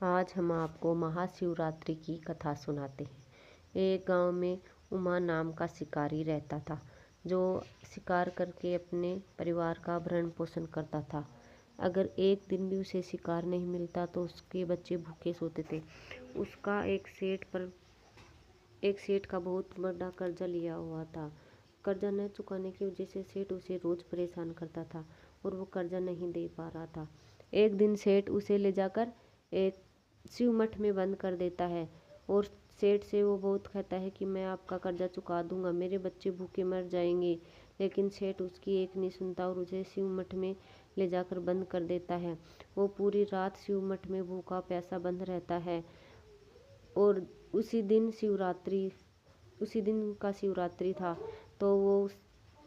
आज हम आपको महाशिवरात्रि की कथा सुनाते हैं। एक गांव में उमा नाम का शिकारी रहता था, जो शिकार करके अपने परिवार का भरण पोषण करता था। अगर एक दिन भी उसे शिकार नहीं मिलता तो उसके बच्चे भूखे सोते थे। उसका एक सेठ का बहुत बड़ा कर्जा लिया हुआ था। कर्जा न चुकाने की वजह से सेठ उसे रोज परेशान करता था और वो कर्जा नहीं दे पा रहा था। एक दिन सेठ उसे ले जाकर एक शिव मठ में बंद कर देता है और सेठ से वो बहुत कहता है कि मैं आपका कर्जा चुका दूंगा, मेरे बच्चे भूखे मर जाएंगे। लेकिन सेठ उसकी एक नहीं सुनता और उसे शिव मठ में ले जाकर बंद कर देता है। वो पूरी रात शिव मठ में भूखा प्यासा बंद रहता है और उसी दिन का शिवरात्रि था। तो वो उस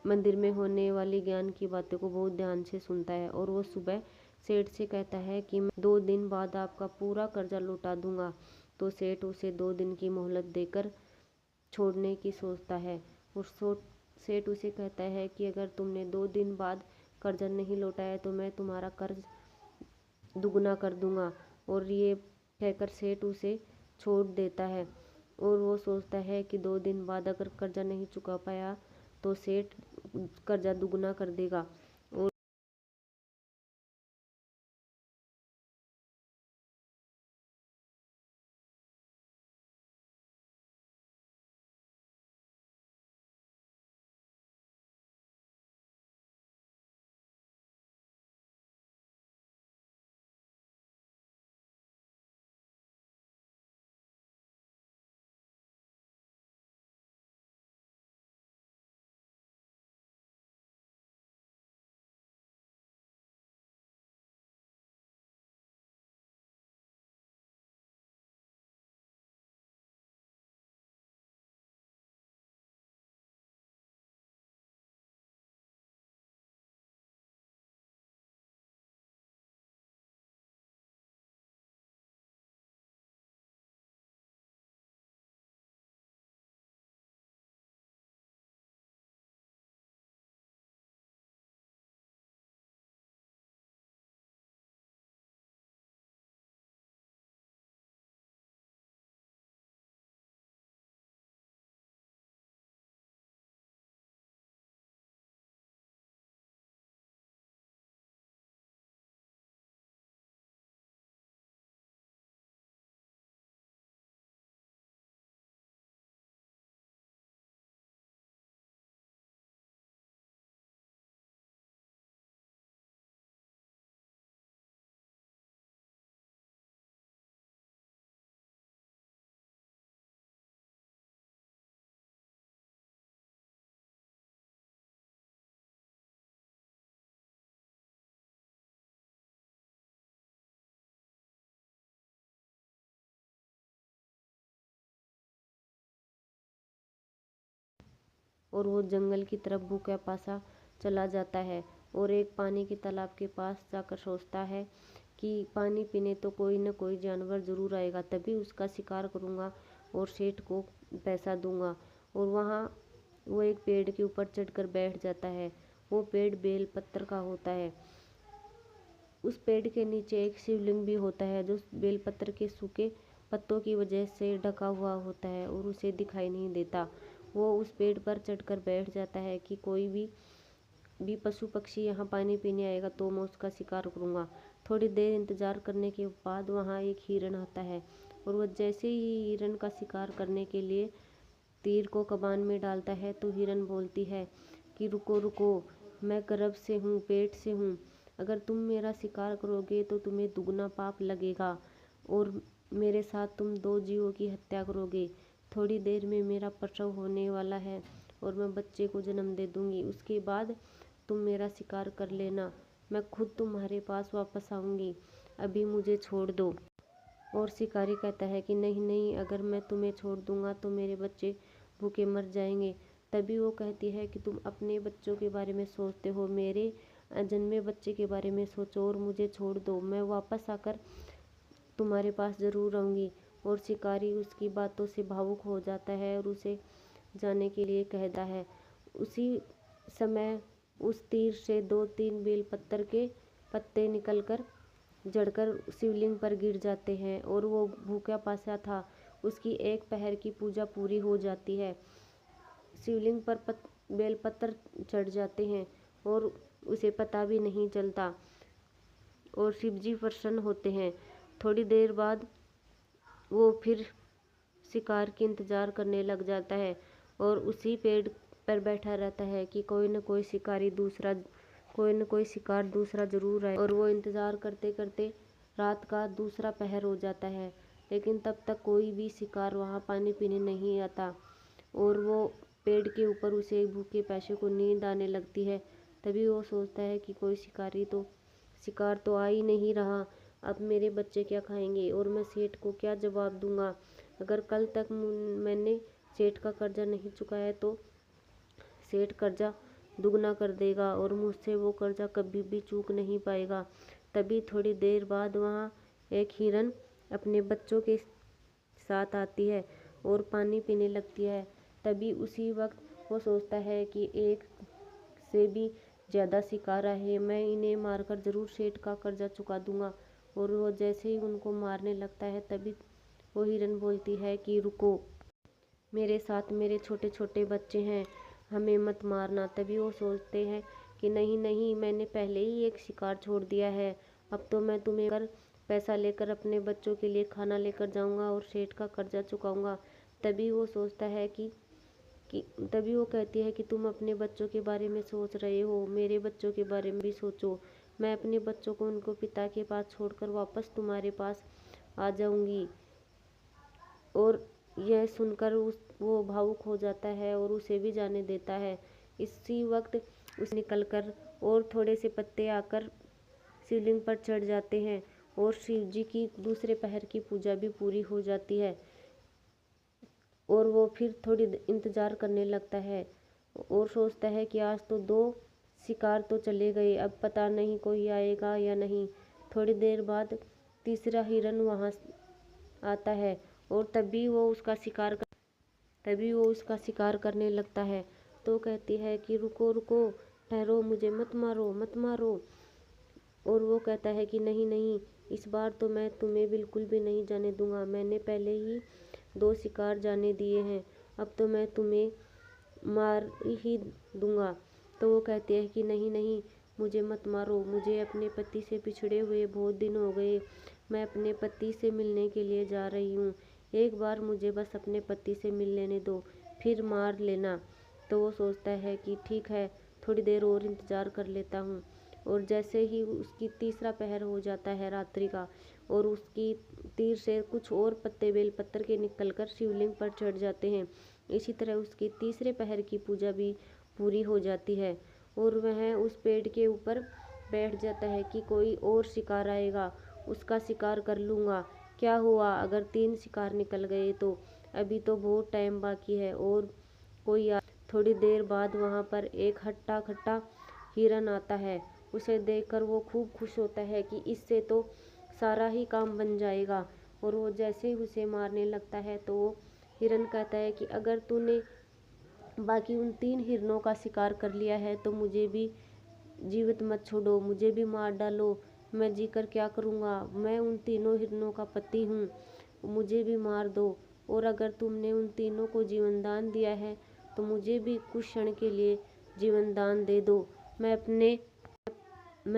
मंदिर में होने वाली ज्ञान की बातों को बहुत ध्यान से सुनता है और वो सुबह सेठ से कहता है कि मैं 2 दिन बाद आपका पूरा कर्जा लौटा दूंगा। तो सेठ उसे 2 दिन की मोहलत देकर छोड़ने की सोचता है और सेठ उसे कहता है कि अगर तुमने 2 दिन बाद कर्जा नहीं लौटाया तो मैं तुम्हारा कर्ज दुगना कर दूंगा। और ये कहकर सेठ उसे छोड़ देता है और वो सोचता है कि 2 दिन बाद अगर कर्जा नहीं चुका पाया तो सेठ कर्जा दुगना कर देगा। और वो जंगल की तरफ भूखा प्यासा चला जाता है और एक पानी के तालाब के पास जाकर सोचता है कि पानी पीने तो कोई न कोई जानवर ज़रूर आएगा, तभी उसका शिकार करूँगा और सेठ को पैसा दूंगा। और वहाँ वो एक पेड़ के ऊपर चढ़कर बैठ जाता है। वो पेड़ बेल पत्र का होता है। उस पेड़ के नीचे एक शिवलिंग भी होता है जो बेलपत्र के सूखे पत्तों की वजह से ढका हुआ होता है और उसे दिखाई नहीं देता। वो उस पेड़ पर चढ़कर बैठ जाता है कि कोई भी पशु पक्षी यहाँ पानी पीने आएगा तो मैं उसका शिकार करूँगा। थोड़ी देर इंतजार करने के बाद वहाँ एक हिरण आता है और वह जैसे ही हिरण का शिकार करने के लिए तीर को कमान में डालता है तो हिरण बोलती है कि रुको रुको, मैं गर्भ से हूँ, पेट से हूँ। अगर तुम मेरा शिकार करोगे तो तुम्हें दुगना पाप लगेगा और मेरे साथ तुम 2 जीवों की हत्या करोगे। थोड़ी देर में मेरा प्रसव होने वाला है और मैं बच्चे को जन्म दे दूंगी। उसके बाद तुम मेरा शिकार कर लेना, मैं खुद तुम्हारे पास वापस आऊंगी। अभी मुझे छोड़ दो। और शिकारी कहता है कि नहीं नहीं, अगर मैं तुम्हें छोड़ दूंगा तो मेरे बच्चे भूखे मर जाएंगे। तभी वो कहती है कि तुम अपने बच्चों के बारे में सोचते हो, मेरे जन्मे बच्चे के बारे में सोचो और मुझे छोड़ दो, मैं वापस आकर तुम्हारे पास ज़रूर आऊँगी। और शिकारी उसकी बातों से भावुक हो जाता है और उसे जाने के लिए कहता है। उसी समय उस तीर से 2-3 बेलपत्र के पत्ते निकलकर जड़कर शिवलिंग पर गिर जाते हैं और वो भूखा प्यासा था उसकी एक पहर की पूजा पूरी हो जाती है। शिवलिंग पर बेलपत्र चढ़ जाते हैं और उसे पता भी नहीं चलता और शिव जी प्रसन्न होते हैं। थोड़ी देर बाद वो फिर शिकार की इंतजार करने लग जाता है और उसी पेड़ पर बैठा रहता है कि कोई न कोई शिकार दूसरा जरूर आए। और वो इंतजार करते करते रात का दूसरा पहर हो जाता है, लेकिन तब तक कोई भी शिकार वहाँ पानी पीने नहीं आता और वो पेड़ के ऊपर उसे भूखे प्यासे को नींद आने लगती है। तभी वो सोचता है कि कोई शिकार तो आ ही नहीं रहा, अब मेरे बच्चे क्या खाएंगे और मैं सेठ को क्या जवाब दूंगा। अगर कल तक मैंने सेठ का कर्जा नहीं चुकाया तो सेठ कर्जा दुगना कर देगा और मुझसे वो कर्जा कभी भी चूक नहीं पाएगा। तभी थोड़ी देर बाद वहाँ एक हिरन अपने बच्चों के साथ आती है और पानी पीने लगती है। तभी उसी वक्त वो सोचता है कि एक से भी ज़्यादा शिकार आए, मैं इन्हें मारकर ज़रूर सेठ का कर्जा चुका दूंगा। और वो जैसे ही उनको मारने लगता है तभी वो हिरन बोलती है कि रुको, मेरे साथ मेरे छोटे छोटे बच्चे हैं, हमें मत मारना। तभी वो सोचते हैं कि नहीं नहीं, मैंने पहले ही एक शिकार छोड़ दिया है, अब तो मैं तुम्हें कर पैसा लेकर अपने बच्चों के लिए खाना लेकर जाऊंगा और सेठ का कर्जा चुकाऊंगा। तभी वो सोचता है कि तभी वो कहती है कि तुम अपने बच्चों के बारे में सोच रहे हो, मेरे बच्चों के बारे में भी सोचो। मैं अपने बच्चों को उनको पिता के पास छोड़कर वापस तुम्हारे पास आ जाऊंगी। और यह सुनकर वो भावुक हो जाता है और उसे भी जाने देता है। इसी वक्त उसे निकलकर और थोड़े से पत्ते आकर शिवलिंग पर चढ़ जाते हैं और शिव जी की दूसरे पहर की पूजा भी पूरी हो जाती है। और वो फिर थोड़ी इंतजार करने लगता है और सोचता है कि आज तो 2 शिकार तो चले गए, अब पता नहीं कोई आएगा या नहीं। थोड़ी देर बाद तीसरा हिरन वहाँ आता है और तभी वो उसका शिकार करने लगता है। तो कहती है कि रुको रुको, ठहरो, मुझे मत मारो मत मारो। और वो कहता है कि नहीं नहीं, इस बार तो मैं तुम्हें बिल्कुल भी नहीं जाने दूंगा, मैंने पहले ही 2 शिकार जाने दिए हैं, अब तो मैं तुम्हें मार ही दूंगा। तो वो कहती है कि नहीं नहीं, मुझे मत मारो, मुझे अपने पति से पिछड़े हुए बहुत दिन हो गए, मैं अपने पति से मिलने के लिए जा रही हूँ, एक बार मुझे बस अपने पति से मिल लेने दो, फिर मार लेना। तो वो सोचता है कि ठीक है, थोड़ी देर और इंतज़ार कर लेता हूँ। और जैसे ही उसकी तीसरा पहर हो जाता है रात्रि का और उसकी तीर से कुछ और पत्ते बेलपत्र के निकलकर शिवलिंग पर चढ़ जाते हैं, इसी तरह उसकी तीसरे पहर की पूजा भी पूरी हो जाती है और वह उस पेड़ के ऊपर बैठ जाता है कि कोई और शिकार आएगा, उसका शिकार कर लूँगा। क्या हुआ अगर 3 शिकार निकल गए तो, अभी तो बहुत टाइम बाकी है और थोड़ी देर बाद वहाँ पर एक हट्टा खट्टा हिरन आता है। उसे देखकर वो खूब खुश होता है कि इससे तो सारा ही काम बन जाएगा। और वो जैसे ही उसे मारने लगता है तो वो हिरन कहता है कि अगर तूने बाकी उन 3 हिरनों का शिकार कर लिया है तो मुझे भी जीवित मत छोड़ो, मुझे भी मार डालो, मैं जीकर क्या करूँगा, मैं उन तीनों हिरनों का पति हूँ, मुझे भी मार दो। और अगर तुमने उन तीनों को जीवन दान दिया है तो मुझे भी कुछ क्षण के लिए जीवन दान दे दो, मैं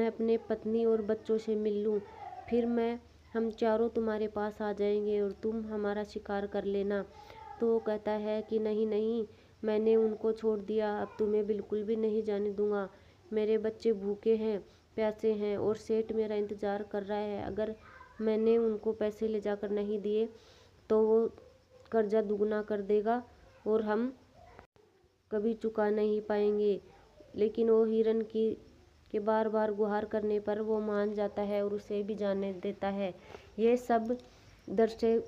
अपने पत्नी और बच्चों से मिल लूँ, फिर हम चारों तुम्हारे पास आ जाएंगे और तुम हमारा शिकार कर लेना। तो वो कहता है कि नहीं नहीं, मैंने उनको छोड़ दिया, अब तुम्हें बिल्कुल भी नहीं जाने दूंगा, मेरे बच्चे भूखे हैं प्यासे हैं और सेठ मेरा इंतज़ार कर रहा है, अगर मैंने उनको पैसे ले जाकर नहीं दिए तो वो कर्जा दुगना कर देगा और हम कभी चुका नहीं पाएंगे। लेकिन वो हिरन के बार बार गुहार करने पर वो मान जाता है और उसे भी जाने देता है। ये सब दृश्य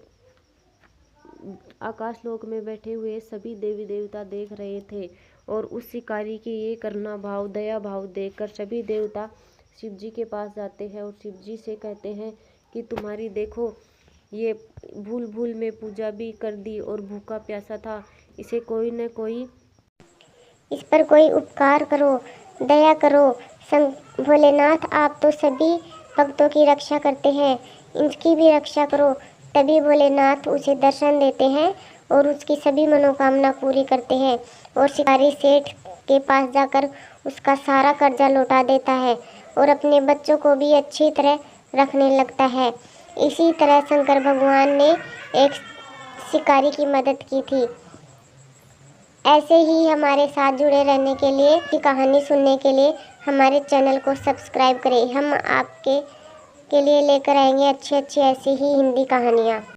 आकाशलोक में बैठे हुए सभी देवी देवता देख रहे थे और उस शिकारी के ये करुणा भाव दया भाव देखकर सभी देवता शिव जी के पास जाते हैं और शिव जी से कहते हैं कि तुम्हारी देखो, ये भूल भूल में पूजा भी कर दी और भूखा प्यासा था, इसे कोई न कोई इस पर कोई उपकार करो, दया करो। भोलेनाथ, आप तो सभी भक्तों की रक्षा करते हैं, इनकी भी रक्षा करो। तभी भोलेनाथ उसे दर्शन देते हैं और उसकी सभी मनोकामना पूरी करते हैं और शिकारी सेठ के पास जाकर उसका सारा कर्जा लौटा देता है और अपने बच्चों को भी अच्छी तरह रखने लगता है। इसी तरह शंकर भगवान ने एक शिकारी की मदद की थी। ऐसे ही हमारे साथ जुड़े रहने के लिए, की कहानी सुनने के लिए हमारे चैनल को सब्सक्राइब करें। हम आपके लिए लेकर आएंगे अच्छी अच्छी ऐसी ही हिंदी कहानियाँ।